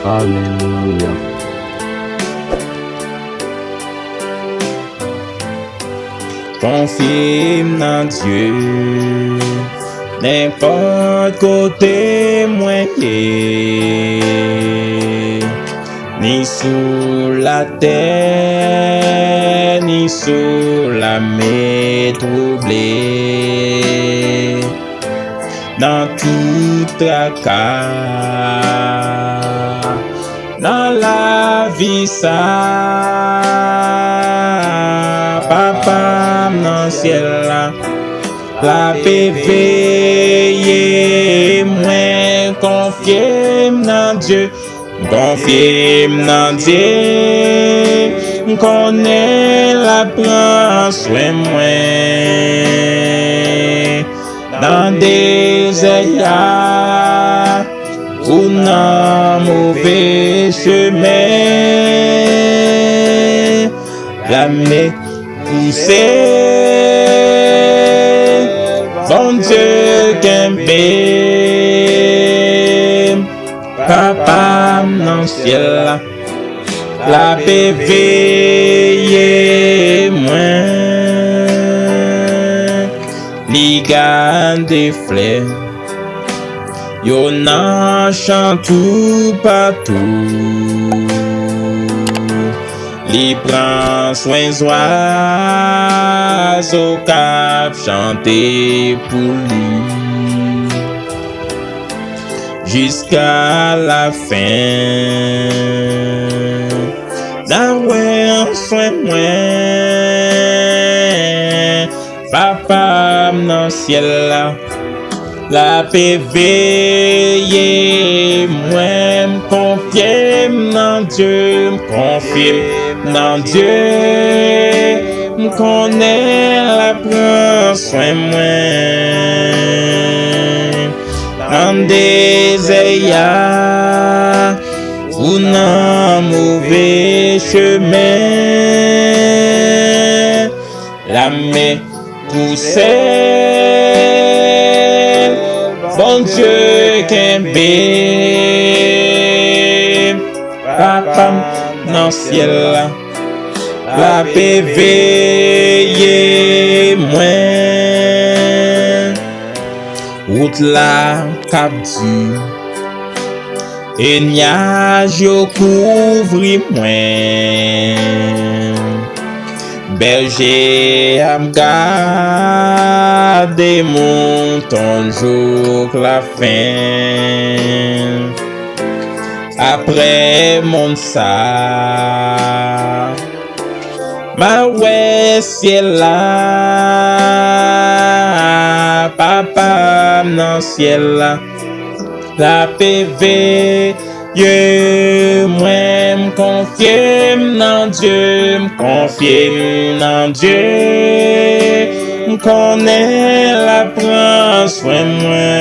Alléluia. Confie dans Dieu, n'importe côté moyen, ni sous la terre, ni sous la mer troublée, dans tout tracas, dans la vie ça, papa dans ciel là, la paix veille, moi confié dans Dieu. Confie dans Dieu, connais la prend soin moi. Dans des aïas ou dans mauvais chemin, la main poussée, bon Dieu qu'aime. Papa dans le ciel, la paix veille moi, ligan des fleurs, y'en a chante tout partout, les prend soin oiseaux cap chanter pour lui. Jusqu'à la fin, d'avoir soin moi, papa dans le ciel là, la paix veille, moi confie dans Dieu, confie dans Dieu, connais la prend soin moi. Dans des aïas ou dans mauvais chemin, la main poussée, bon Dieu qu'aime, papa dans le ciel, la paix veille moi. Route la cap du et nuage yo couvri moi. Berger am garder mon ton jour la fin. Après mon ça, ma ouais ciel là, papa dans le ciel là, la paix veille, moi m'confie dans Dieu, m'confie dans Dieu, m'connais la prend soin moi,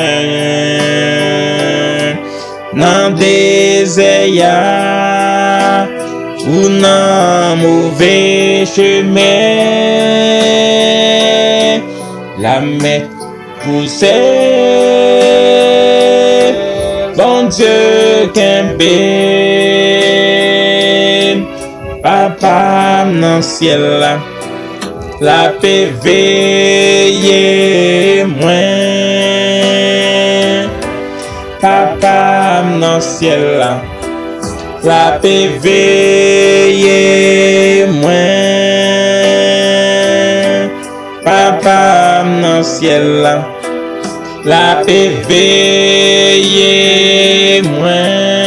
dans des aïas ou dans mauvais chemin, la main poussée, bon Dieu qu'aime, papa dans le ciel là, la paix veille moi, papa dans le ciel là, la paix veille moi, papa dans le ciel là, la paix veille moi.